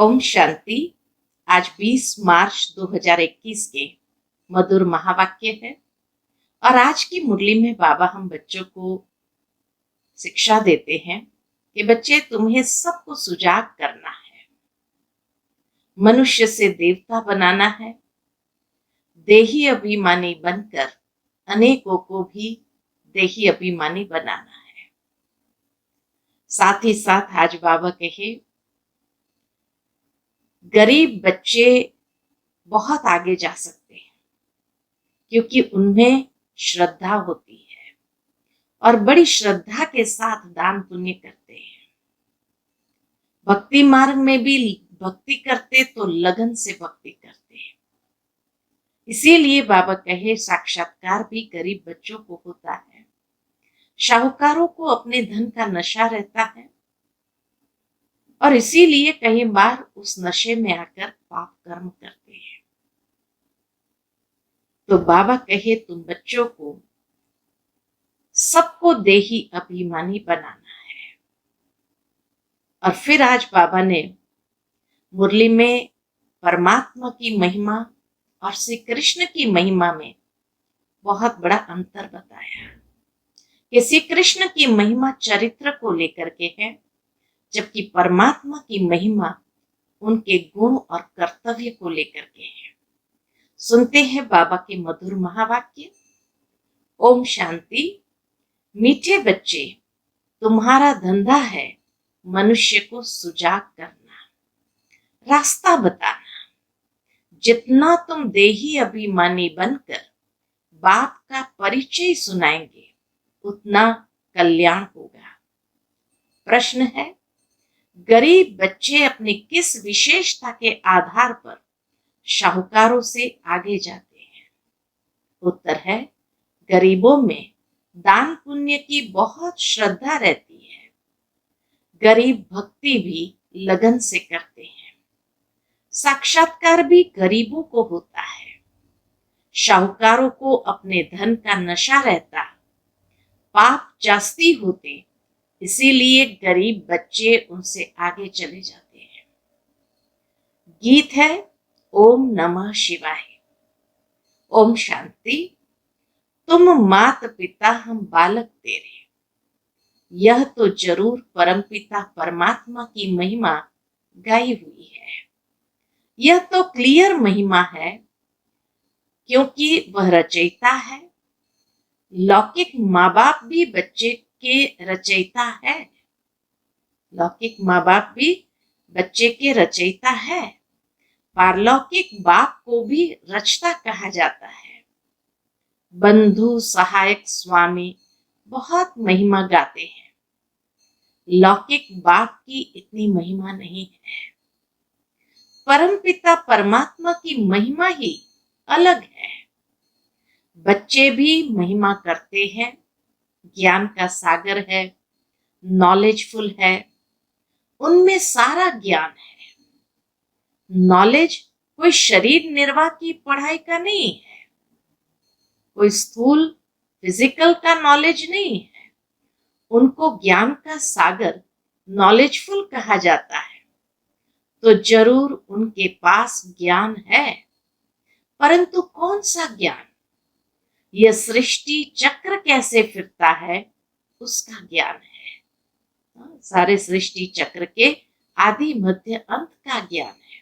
ओम शांति। आज 20 मार्च 2021 के मधुर महावाक्य है और आज की मुरली में बाबा हम बच्चों को शिक्षा देते हैं कि बच्चे तुम्हें सबको सुजाग करना है, मनुष्य से देवता बनाना है, देही अभिमानी बनकर अनेकों को भी देही अभिमानी बनाना है। साथ ही साथ आज बाबा कहे गरीब बच्चे बहुत आगे जा सकते हैं क्योंकि उनमें श्रद्धा होती है और बड़ी श्रद्धा के साथ दान पुण्य करते हैं। भक्ति मार्ग में भी भक्ति करते तो लगन से भक्ति करते हैं। इसीलिए बाबा कहे साक्षात्कार भी गरीब बच्चों को होता है। शाहूकारों को अपने धन का नशा रहता है और इसीलिए कई बार उस नशे में आकर पाप कर्म करते हैं। तो बाबा कहे तुम बच्चों को सबको देही अभिमानी बनाना है। और फिर आज बाबा ने मुरली में परमात्मा की महिमा और श्री कृष्ण की महिमा में बहुत बड़ा अंतर बताया कि श्री कृष्ण की महिमा चरित्र को लेकर के है, जबकि परमात्मा की महिमा उनके गुण और कर्तव्य को लेकर के है। सुनते हैं बाबा के मधुर महावाक्य। ओम शांति। मीठे बच्चे, तुम्हारा धंधा है मनुष्य को सुजाग करना, रास्ता बताना। जितना तुम देही अभिमानी बनकर बाप का परिचय सुनाएंगे उतना कल्याण होगा। प्रश्न है, गरीब बच्चे अपनी किस विशेषता के आधार पर शाहूकारों से आगे जाते हैं? उत्तर है, गरीबों में दान पुण्य की बहुत श्रद्धा रहती है। गरीब भक्ति भी लगन से करते हैं। साक्षात्कार भी गरीबों को होता है। शाहूकारों को अपने धन का नशा रहता, पाप जास्ती होते, इसीलिए गरीब बच्चे उनसे आगे चले जाते हैं। गीत है ओम नमः शिवाय। ओम शांति। तुम मात पिता हम बालक तेरे, यह तो जरूर परमपिता परमात्मा की महिमा गाई हुई है। यह तो क्लियर महिमा है क्योंकि वह रचयिता है। लौकिक माँ बाप भी बच्चे के रचयिता है। लौकिक माँ बाप भी बच्चे के रचयिता है। पारलौकिक बाप को भी रचता कहा जाता है। बंधु सहायक स्वामी बहुत महिमा गाते हैं। लौकिक बाप की इतनी महिमा नहीं है। परमपिता परमात्मा की महिमा ही अलग है। बच्चे भी महिमा करते हैं। ज्ञान का सागर है, नॉलेजफुल है, उनमें सारा ज्ञान है। नॉलेज कोई शरीर निर्वाह की पढ़ाई का नहीं है, कोई स्थूल फिजिकल का नॉलेज नहीं है। उनको ज्ञान का सागर नॉलेजफुल कहा जाता है। तो जरूर उनके पास ज्ञान है, परंतु कौन सा ज्ञान? यह सृष्टि चक्र कैसे फिरता है उसका ज्ञान है। सारे सृष्टि चक्र के आदि मध्य अंत का ज्ञान है।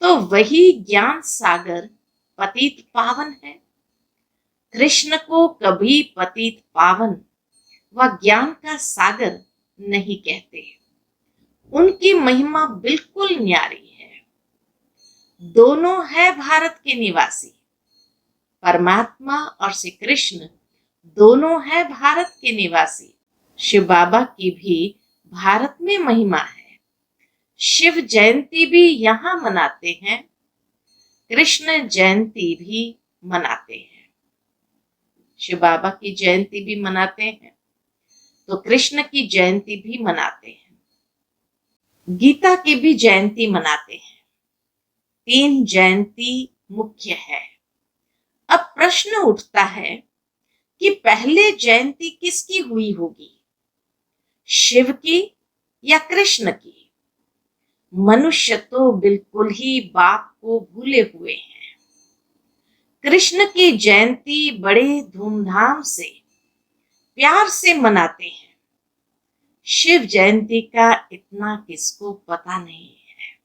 तो वही ज्ञान सागर पतित पावन है। कृष्ण को कभी पतित पावन व ज्ञान का सागर नहीं कहते। उनकी महिमा बिल्कुल न्यारी है। दोनों है भारत के निवासी। परमात्मा और श्री कृष्ण दोनों है भारत के निवासी। शिव बाबा की भी भारत में महिमा है। शिव जयंती भी यहाँ मनाते हैं, कृष्ण जयंती भी मनाते हैं। शिव बाबा की जयंती भी मनाते हैं तो कृष्ण की जयंती भी मनाते हैं। गीता की भी जयंती मनाते हैं। 3 जयंती मुख्य है। अब प्रश्न उठता है कि पहले जयंती किसकी हुई होगी, शिव की या कृष्ण की? मनुष्य तो बिल्कुल ही बाप को भूले हुए हैं। कृष्ण की जयंती बड़े धूमधाम से प्यार से मनाते हैं। शिव जयंती का इतना किसको पता नहीं है,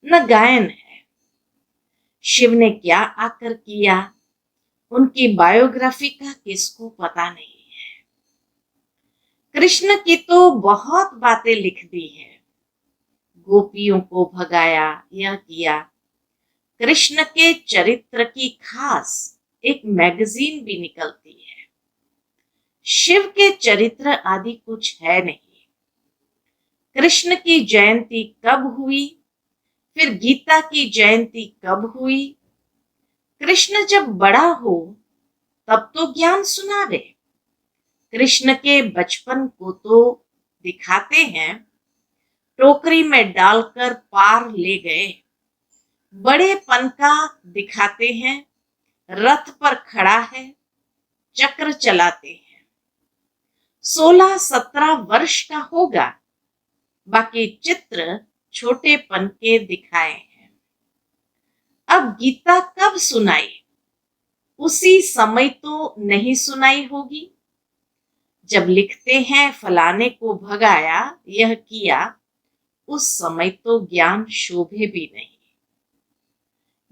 न गायन है। शिव ने क्या आकर किया, उनकी बायोग्राफी का किसको पता नहीं है। कृष्ण की तो बहुत बातें लिख दी है। गोपियों को भगाया, यह किया। कृष्ण के चरित्र की खास एक मैगजीन भी निकलती है। शिव के चरित्र आदि कुछ है नहीं। कृष्ण की जयंती कब हुई, फिर गीता की जयंती कब हुई। कृष्ण जब बड़ा हो तब तो ज्ञान सुनावे। कृष्ण के बचपन को तो दिखाते हैं, टोकरी में डालकर पार ले गए। बड़ेपन का दिखाते हैं, रथ पर खड़ा है, चक्र चलाते हैं। 16-17 वर्ष का होगा, बाकी चित्र छोटेपन के दिखाए हैं। अब गीता कब सुनाई, उसी समय तो नहीं सुनाई होगी। जब लिखते हैं फलाने को भगाया, यह किया, उस समय तो ज्ञान शोभे भी नहीं।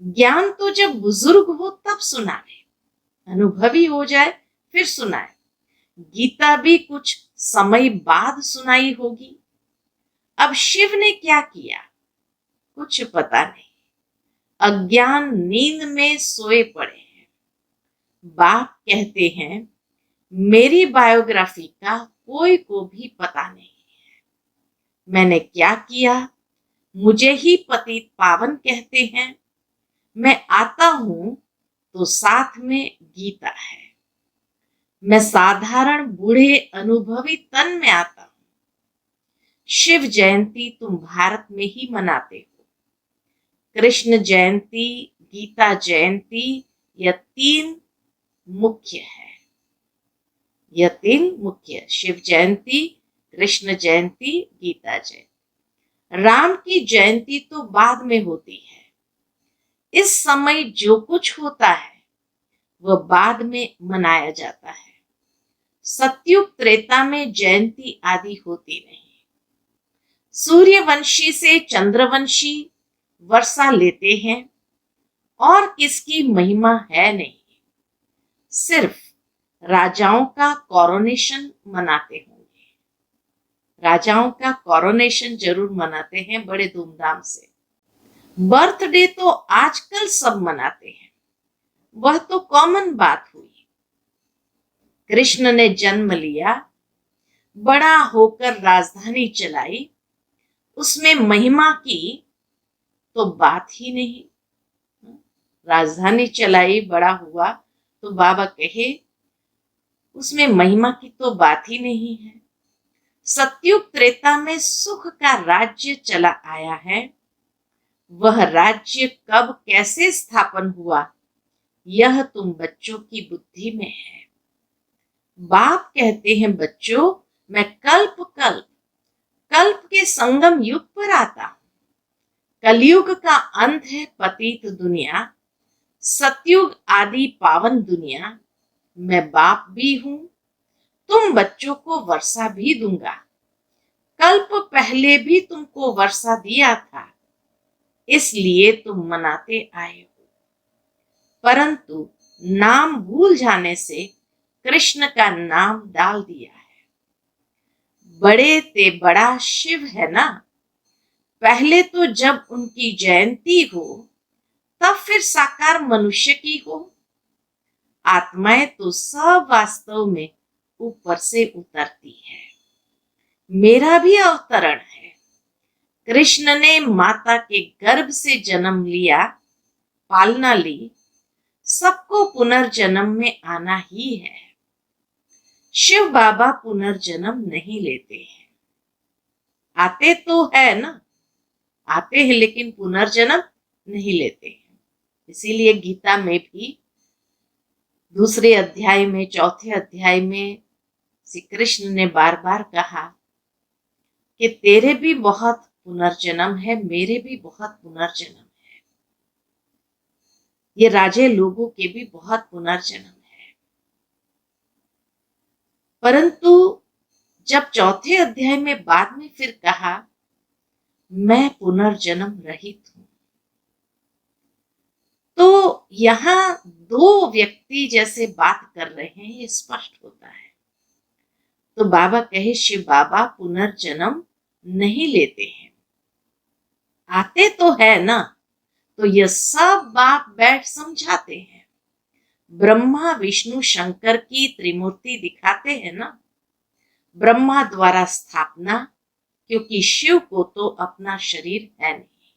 ज्ञान तो जब बुजुर्ग हो तब सुनाए, अनुभवी हो जाए फिर सुनाए। गीता भी कुछ समय बाद सुनाई होगी। अब शिव ने क्या किया, कुछ पता नहीं। अज्ञान नींद में सोए पड़े हैं। बाप कहते हैं, मेरी बायोग्राफी का कोई को भी पता नहीं है। मैंने क्या किया, मुझे ही पतित पावन कहते हैं। मैं आता हूं तो साथ में गीता है। मैं साधारण बूढ़े अनुभवी तन में आता हूं। शिव जयंती तुम भारत में ही मनाते हो। कृष्ण जयंती, गीता जयंती, यह तीन मुख्य है। यह तीन मुख्य, शिव जयंती, कृष्ण जयंती, गीता जयंती। राम की जयंती तो बाद में होती है। इस समय जो कुछ होता है वह बाद में मनाया जाता है। सतयुग त्रेता में जयंती आदि होती नहीं। सूर्यवंशी से चंद्रवंशी वर्षा लेते हैं और किसकी महिमा है नहीं। सिर्फ राजाओं का कोरोनेशन मनाते होंगे। राजाओं का कोरोनेशन जरूर मनाते हैं बड़े धूमधाम से। बर्थडे तो आजकल सब मनाते हैं, वह तो कॉमन बात हुई। कृष्ण ने जन्म लिया, बड़ा होकर राजधानी चलाई, उसमें महिमा की तो बात ही नहीं। राजधानी चलाई, बड़ा हुआ, तो बाबा कहे उसमें महिमा की तो बात ही नहीं है। सतयुग त्रेता में सुख का राज्य चला आया है। वह राज्य कब कैसे स्थापन हुआ, यह तुम बच्चों की बुद्धि में है। बाप कहते हैं, बच्चों मैं कल्प के संगम युग पर आता हूं। कलयुग का अंत है पतित दुनिया, सतयुग आदि पावन दुनिया। मैं बाप भी हूं, तुम बच्चों को वर्षा भी दूंगा। कल्प पहले भी तुमको वर्षा दिया था, इसलिए तुम मनाते आए हो। परंतु नाम भूल जाने से कृष्ण का नाम डाल दिया है। बड़े ते बड़ा शिव है ना। पहले तो जब उनकी जयंती हो तब फिर साकार मनुष्य की हो। आत्माएं तो सब वास्तव में ऊपर से उतरती है। मेरा भी अवतरण है। कृष्ण ने माता के गर्भ से जन्म लिया, पालना ली, सबको पुनर्जन्म में आना ही है। शिव बाबा पुनर्जन्म नहीं लेते हैं। आते तो है ना, आते हैं लेकिन पुनर्जन्म नहीं लेते हैं। इसीलिए गीता में भी दूसरे अध्याय में, चौथे अध्याय में श्री कृष्ण ने बार बार कहा कि तेरे भी बहुत पुनर्जन्म है, मेरे भी बहुत पुनर्जन्म है, ये राजे लोगों के भी बहुत पुनर्जन्म है। परंतु जब चौथे अध्याय में बाद में फिर कहा मैं पुनर्जन्म रहित हूं, तो यहां दो व्यक्ति जैसे बात कर रहे हैं, ये स्पष्ट होता है। तो बाबा कहे शिव बाबा पुनर्जन्म नहीं लेते हैं, आते तो है ना, तो यह सब बाप बैठ समझाते हैं। ब्रह्मा विष्णु शंकर की त्रिमूर्ति दिखाते हैं ना, ब्रह्मा द्वारा स्थापना, क्योंकि शिव को तो अपना शरीर है नहीं।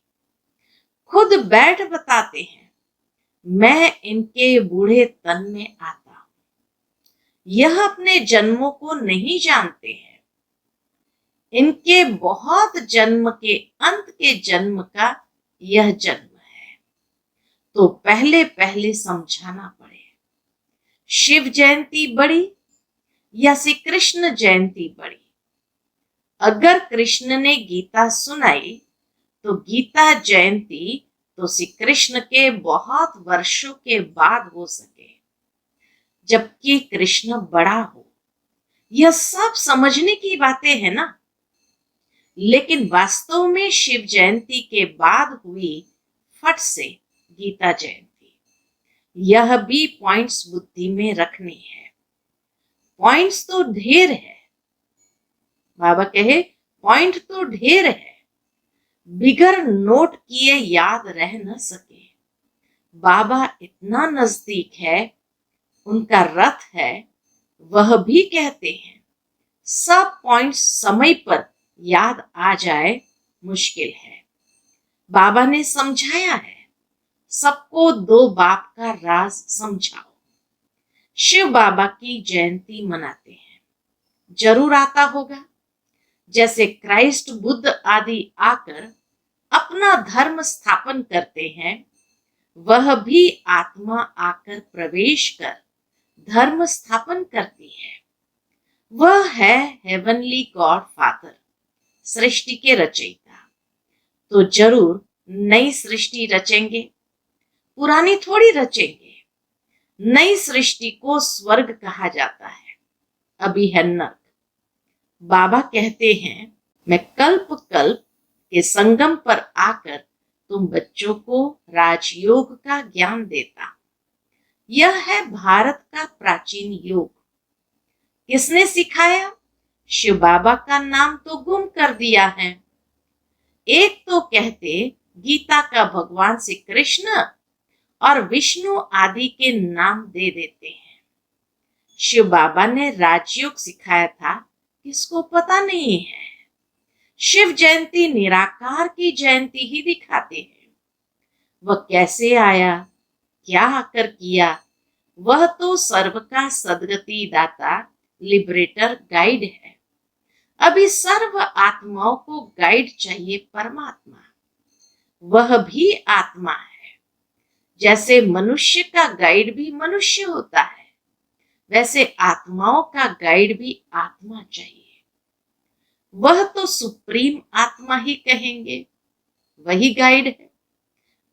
खुद बैठ बताते हैं मैं इनके बूढ़े तन में आता हूं, यह अपने जन्मों को नहीं जानते हैं, इनके बहुत जन्म के अंत के जन्म का यह जन्म है, तो पहले पहले समझाना पड़े। शिव जयंती बड़ी या श्री कृष्ण जयंती बड़ी? अगर कृष्ण ने गीता सुनाई तो गीता जयंती तो श्री कृष्ण के बहुत वर्षों के बाद हो सके, जबकि कृष्ण बड़ा हो। यह सब समझने की बातें हैं ना, लेकिन वास्तव में शिव जयंती के बाद हुई फट से गीता जयंती। यह भी पॉइंट्स बुद्धि में रखनी है। पॉइंट्स तो ढेर है, बाबा कहे पॉइंट तो ढेर है, बिगर नोट किए याद रह न सके। बाबा इतना नजदीक है, उनका रथ है, वह भी कहते हैं सब पॉइंट्स समय पर याद आ जाए मुश्किल है। बाबा ने समझाया है सबको दो बाप का राज समझाओ। शिव बाबा की जयंती मनाते हैं, जरूर आता होगा, जैसे क्राइस्ट बुद्ध आदि आकर अपना धर्म स्थापन करते हैं, वह भी आत्मा आकर प्रवेश कर धर्म स्थापन करती है। वह है हेवनली गॉड फादर, सृष्टि के रचयिता, तो जरूर नई सृष्टि रचेंगे, पुरानी थोड़ी रचेंगे। नई सृष्टि को स्वर्ग कहा जाता है, अभी है नर्क। बाबा कहते हैं मैं कल्प कल्प के संगम पर आकर तुम बच्चों को राजयोग का ज्ञान देता। यह है भारत का प्राचीन योग। किसने सिखाया? शिव बाबा का नाम तो गुम कर दिया है। एक तो कहते गीता का भगवान श्री कृष्ण और विष्णु आदि के नाम दे देते हैं। शिव बाबा ने राजयोग सिखाया था, किसको पता नहीं है। शिव जयंती निराकार की जयंती ही दिखाते हैं। वह कैसे आया, क्या आकर किया, वह तो सर्व का सदगति दाता लिबरेटर गाइड है। अभी सर्व आत्माओं को गाइड चाहिए परमात्मा, वह भी आत्मा है। जैसे मनुष्य का गाइड भी मनुष्य होता है, वैसे आत्माओं का गाइड भी आत्मा चाहिए। वह तो सुप्रीम आत्मा ही कहेंगे, वही गाइड है।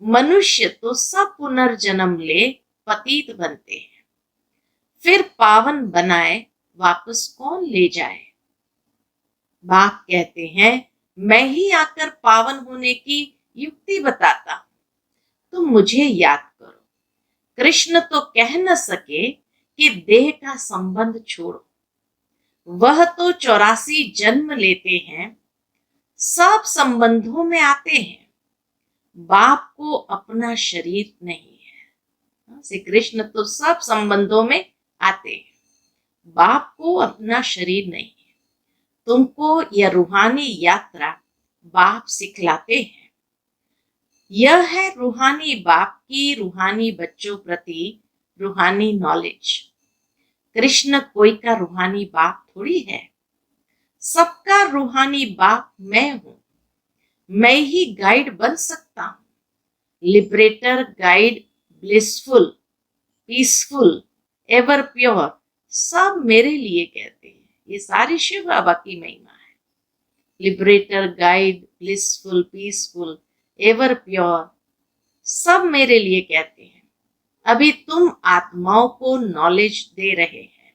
मनुष्य तो सब पुनर्जन्म ले पतित बनते हैं, फिर पावन बनाए वापस कौन ले जाए? बाप कहते हैं मैं ही आकर पावन होने की युक्ति बताता हूं, तुम मुझे याद करो। कृष्ण तो कह न सके कि देह का संबंध छोड़ो, वह तो 84 जन्म लेते हैं, सब संबंधों में आते हैं। बाप को अपना शरीर नहीं है। श्री कृष्ण तो सब संबंधों में आते हैं, बाप को अपना शरीर नहीं है। तुमको यह रूहानी यात्रा बाप सिखलाते हैं। यह है रूहानी बाप की रूहानी बच्चों प्रति रूहानी नॉलेज। कृष्ण कोई का रूहानी बाप थोड़ी है, सबका रूहानी बाप मैं हूं। मैं ही गाइड बन सकता हूं, liberator, guide, blissful, peaceful, ever pure, सब मेरे लिए कहते हैं। ये सारी शिव बाबा की महिमा है। Liberator, guide, blissful, peaceful, ever pure, सब मेरे लिए कहते हैं। अभी तुम आत्माओं को नॉलेज दे रहे हैं।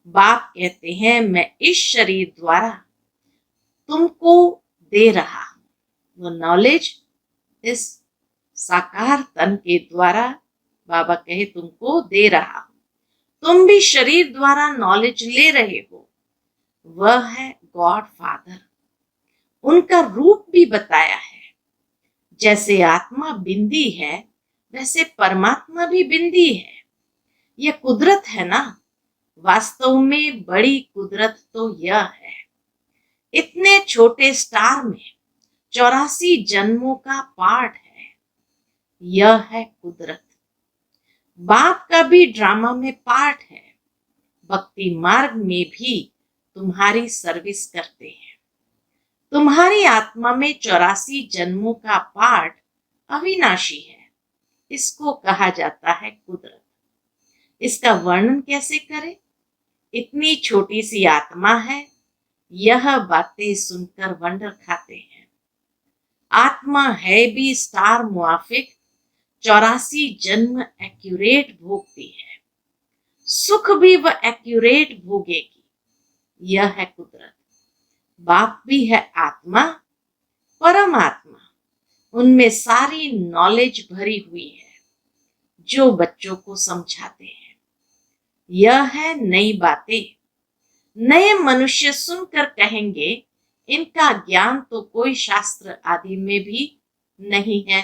बाप कहते हैं मैं इस शरीर द्वारा तुमको दे रहा हूं। वो नॉलेज इस साकार तन के द्वारा बाबा कहे तुमको दे रहा हूं। तुम भी शरीर द्वारा नॉलेज ले रहे हो। वह है गॉड फादर। उनका रूप भी बताया है। जैसे आत्मा बिंदी है वैसे परमात्मा भी बिंदी है। यह कुदरत है ना। वास्तव में बड़ी कुदरत तो यह है, इतने छोटे स्टार में 84 जन्मों का पार्ट है। यह है कुदरत। बाप का भी ड्रामा में पार्ट है। भक्ति मार्ग में भी तुम्हारी सर्विस करते हैं। तुम्हारी आत्मा में 84 जन्मों का पार्ट अविनाशी है। इसको कहा जाता है कुदरत। इसका वर्णन कैसे करें? इतनी छोटी सी आत्मा है, यह बातें सुनकर वंडर खाते हैं। आत्मा है भी स्टार मुआफिक, 84 जन्म एक्यूरेट भोगती है। सुख भी वह एक्यूरेट भोगेगी। यह है कुदरत। बाप भी है आत्मा, परमात्मा। उनमें सारी नॉलेज भरी हुई है जो बच्चों को समझाते हैं। यह है नई बातें। नए मनुष्य सुनकर कहेंगे इनका ज्ञान तो कोई शास्त्र आदि में भी नहीं है।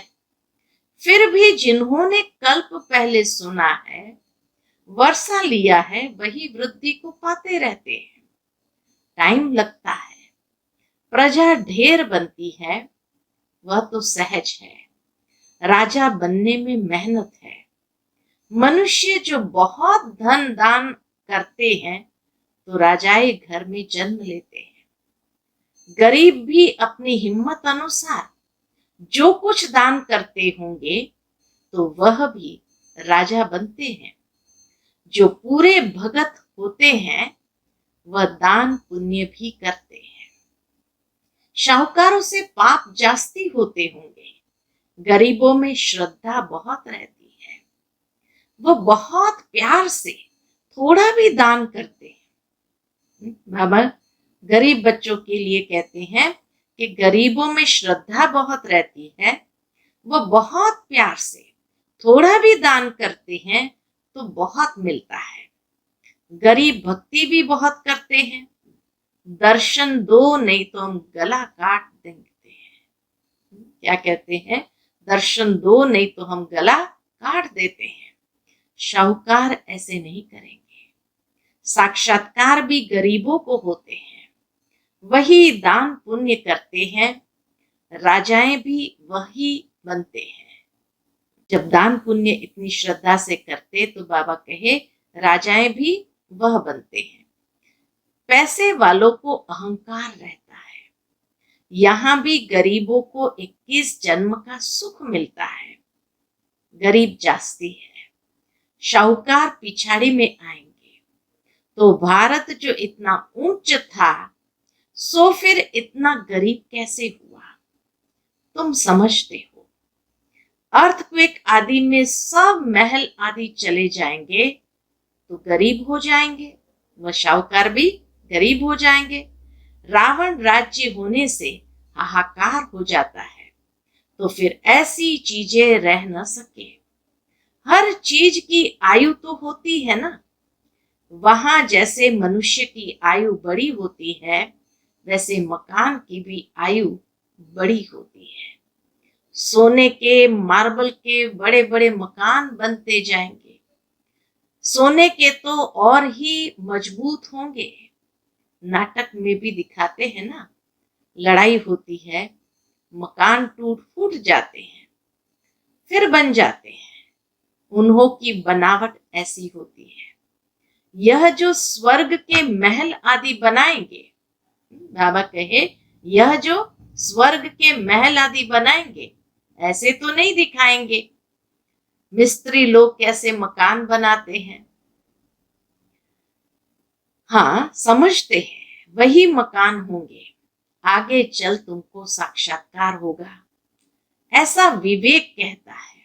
फिर भी जिन्होंने कल्प पहले सुना है, वर्षा लिया है, वही वृद्धि को पाते रहते हैं। टाइम लगता है, प्रजा ढेर बनती है, वह तो सहज है। राजा बनने में मेहनत है। मनुष्य जो बहुत धन दान करते हैं तो राजाए घर में जन्म लेते हैं। गरीब भी अपनी हिम्मत अनुसार जो कुछ दान करते होंगे तो वह भी राजा बनते हैं। जो पूरे भगत होते हैं वह दान पुण्य भी करते हैं। शाहूकारों से पाप जास्ती होते होंगे। गरीबों में श्रद्धा बहुत रहती है। वह बहुत प्यार से थोड़ा भी दान करते हैं। बाबा गरीब बच्चों के लिए कहते हैं कि गरीबों में श्रद्धा बहुत रहती है। वह बहुत प्यार से थोड़ा भी दान करते हैं तो बहुत मिलता है। गरीब भक्ति भी बहुत करते हैं। दर्शन दो नहीं तो हम गला काट देंगे हैं। क्या कहते हैं? दर्शन दो नहीं तो हम गला काट देते हैं। शाहूकार ऐसे नहीं करेंगे। साक्षात्कार भी गरीबों को होते हैं। वही दान पुण्य करते हैं। राजाएं भी वही बनते हैं। जब दान पुण्य इतनी श्रद्धा से करते तो बाबा कहे राजाएं भी वह बनते हैं। पैसे वालों को अहंकार रहता है। यहां भी गरीबों को 21 जन्म का सुख मिलता है। गरीब जास्ती है। शाहूकार पिछाड़ी में आएंगे। तो भारत जो इतना ऊंच था सो फिर इतना गरीब कैसे हुआ? तुम समझते हो। अर्थक्वेक आदि में सब महल आदि चले जाएंगे तो गरीब हो जाएंगे। वह शाहूकार भी गरीब हो जाएंगे। रावण राज्य होने से हाहाकार हो जाता है तो फिर ऐसी चीजें रह न सके। हर चीज की आयु तो होती है ना। वहां जैसे मनुष्य की आयु बड़ी होती है वैसे मकान की भी आयु बड़ी होती है। सोने के मार्बल के बड़े बड़े मकान बनते जाएंगे। सोने के तो और ही मजबूत होंगे। नाटक में भी दिखाते हैं ना, लड़ाई होती है, मकान टूट फूट जाते हैं फिर बन जाते हैं। उन्हों की बनावट ऐसी होती है। यह जो स्वर्ग के महल आदि बनाएंगे, बाबा कहे यह जो स्वर्ग के महल आदि बनाएंगे ऐसे तो नहीं दिखाएंगे। मिस्त्री लोग कैसे मकान बनाते हैं, हाँ समझते हैं वही मकान होंगे। आगे चल तुमको साक्षात्कार होगा, ऐसा विवेक कहता है।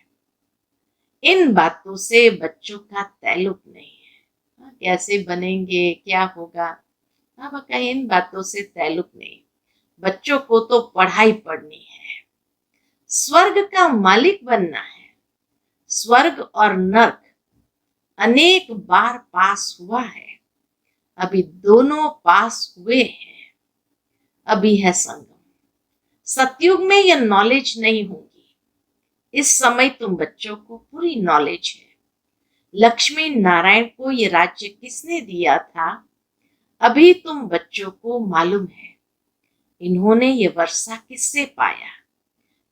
इन बातों से बच्चों का ताल्लुक नहीं है। कैसे बनेंगे, क्या होगा, बाबा का इन बातों से ताल्लुक नहीं। बच्चों को तो पढ़ाई पढ़नी है, स्वर्ग का मालिक बनना है। स्वर्ग और नर्क अनेक बार पास हुआ है, अभी दोनों पास हुए हैं, अभी है संगम। सतयुग में यह नॉलेज नहीं होगी, इस समय तुम बच्चों को पूरी नॉलेज है। लक्ष्मी नारायण को ये राज्य किसने दिया था, अभी तुम बच्चों को मालूम है। इन्होंने ये वर्षा किससे पाया,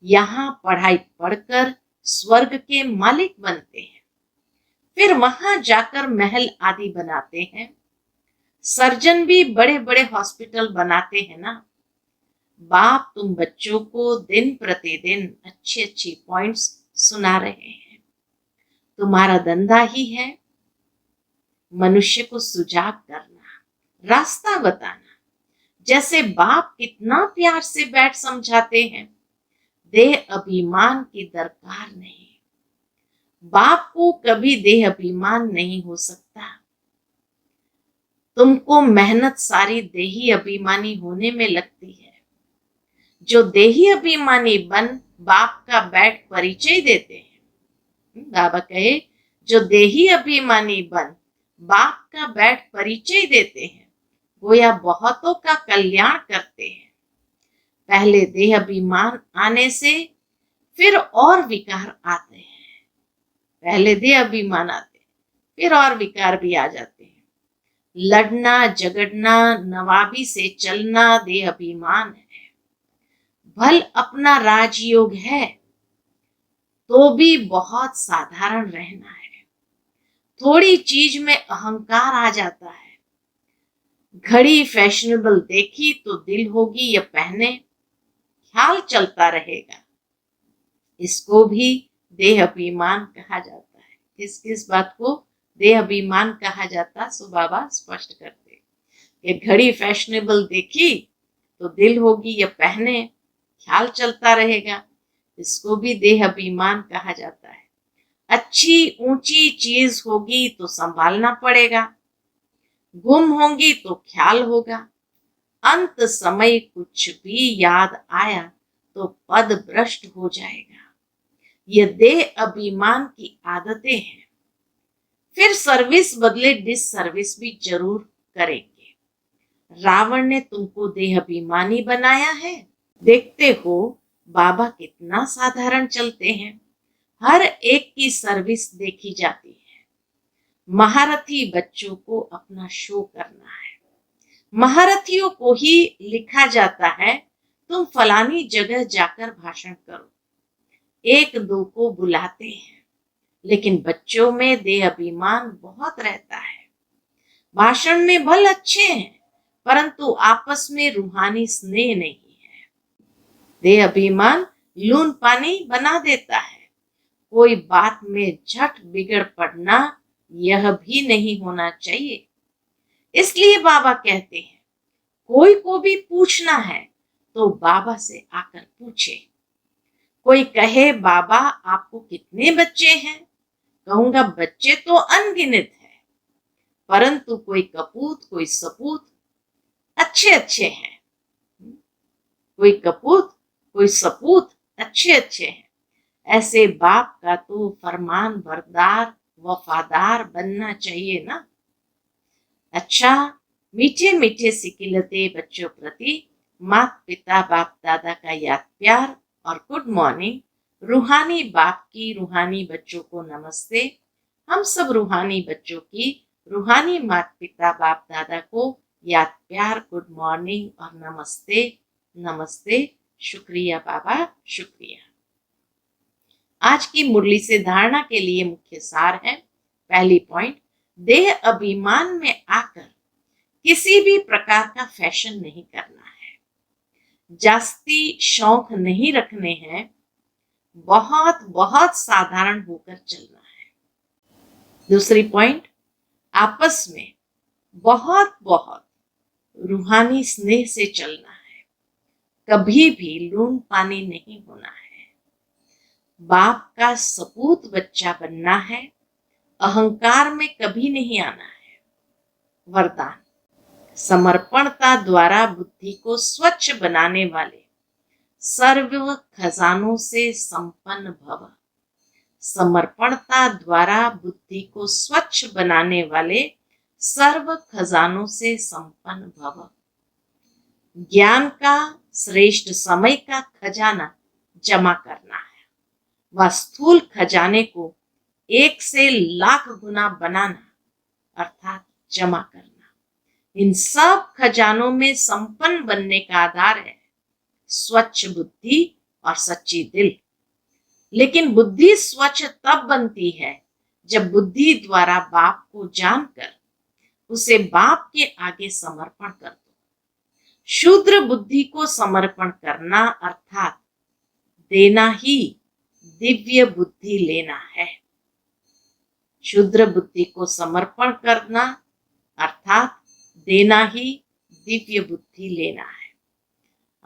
यहाँ पढ़ाई पढ़कर स्वर्ग के मालिक बनते हैं, फिर वहां जाकर महल आदि बनाते हैं। सर्जन भी बड़े बड़े हॉस्पिटल बनाते हैं ना। बाप तुम बच्चों को दिन प्रतिदिन अच्छी अच्छी पॉइंट्स सुना रहे हैं। तुम्हारा धंधा ही है मनुष्य को सुजाग करना, रास्ता बताना। जैसे बाप कितना प्यार से बैठ समझाते हैं, देह अभिमान की दरकार नहीं। बाप को कभी देह अभिमान नहीं हो सकता। तुमको मेहनत सारी देही अभिमानी होने में लगती है। जो देही अभिमानी बन बाप का बैठ परिचय देते हैं, बाबा कहे जो देही अभिमानी बन बाप का बैठ परिचय देते हैं, गोया बहुतों का कल्याण करते हैं। पहले देह अभिमान आने से फिर और विकार आते हैं। पहले देह अभिमान आते, फिर और विकार भी आ जाते हैं। लड़ना झगड़ना नवाबी से चलना देह अभिमान है। भल अपना राजयोग है तो भी बहुत साधारण रहना है। थोड़ी चीज में अहंकार आ जाता है। घड़ी फैशनेबल देखी तो दिल होगी ये पहने, ख्याल चलता रहेगा। इसको भी देह अभिमान कहा जाता है। किस किस बात को देह अभिमान कहा जाता, सो बाबा स्पष्ट करते। ये घड़ी फैशनेबल देखी तो दिल होगी ये पहने, ख्याल चलता रहेगा। इसको भी देह अभिमान कहा जाता है। अच्छी ऊंची चीज होगी तो संभालना पड़ेगा, गुम होंगी तो ख्याल होगा। अंत समय कुछ भी याद आया तो पद भ्रष्ट हो जाएगा। ये देह अभिमान की आदतें हैं। फिर सर्विस बदले डिस सर्विस भी जरूर करेंगे। रावण ने तुमको देह अभिमानी बनाया है। देखते हो बाबा कितना साधारण चलते हैं, हर एक की सर्विस देखी जाती है। महारथी बच्चों को अपना शो करना है। महारथियों को ही लिखा जाता है तुम फलानी जगह जाकर भाषण करो। एक दो को बुलाते हैं, लेकिन बच्चों में देह अभिमान बहुत रहता है। भाषण में भल अच्छे हैं, परंतु आपस में रूहानी स्नेह नहीं है। देह अभिमान लून पानी बना देता है। कोई बात में झट बिगड़ पड़ना यह भी नहीं होना चाहिए। इसलिए बाबा कहते हैं कोई को भी पूछना है तो बाबा से आकर पूछे। कोई कहे बाबा आपको कितने बच्चे हैं, कहूंगा बच्चे तो अनगिनत है, परंतु कोई कपूत कोई सपूत अच्छे अच्छे हैं। कोई कपूत कोई सपूत अच्छे अच्छे हैं। ऐसे बाप का तो फरमान बरदार वफादार बनना चाहिए ना। अच्छा, मीठे मीठे सिकिलते बच्चों प्रति माता पिता बाप दादा का याद प्यार और गुड मॉर्निंग। रूहानी बाप की रूहानी बच्चों को नमस्ते। हम सब रूहानी बच्चों की रूहानी माता पिता बाप दादा को याद प्यार गुड मॉर्निंग और नमस्ते नमस्ते। शुक्रिया बाबा, शुक्रिया। आज की मुरली से धारणा के लिए मुख्य सार है। पहली पॉइंट, देह अभिमान में आकर किसी भी प्रकार का फैशन नहीं करना है। जास्ती शौक नहीं रखने हैं। बहुत बहुत साधारण होकर चलना है। दूसरी पॉइंट, आपस में बहुत बहुत रूहानी स्नेह से चलना है। कभी भी लून पानी नहीं होना है। बाप का सपूत बच्चा बनना है, अहंकार में कभी नहीं आना है। वरदान, समर्पणता द्वारा बुद्धि को स्वच्छ बनाने वाले सर्व खजानों से संपन्न भव। समर्पणता द्वारा बुद्धि को स्वच्छ बनाने वाले सर्व खजानों से संपन्न भव। ज्ञान का श्रेष्ठ समय का खजाना जमा करना है, व स्थूल खजाने को 1 से लाख गुना बनाना अर्थात जमा करना। इन सब खजानों में संपन्न बनने का आधार है स्वच्छ बुद्धि और सच्ची दिल। लेकिन बुद्धि स्वच्छ तब बनती है जब बुद्धि द्वारा बाप को जानकर उसे बाप के आगे समर्पण कर दो। शूद्र बुद्धि को समर्पण करना अर्थात देना ही दिव्य बुद्धि लेना है। शूद्र बुद्धि को समर्पण करना अर्थात देना ही दिव्य बुद्धि लेना है।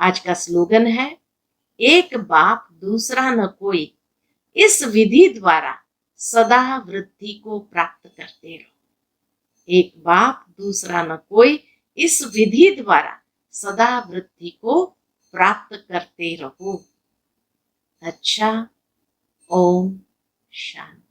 आज का स्लोगन है, एक बाप दूसरा न कोई, इस विधि द्वारा सदा वृद्धि को प्राप्त करते रहो। एक बाप दूसरा न कोई, इस विधि द्वारा सदा वृद्धि को प्राप्त करते रहो। अच्छा, ओम शांति।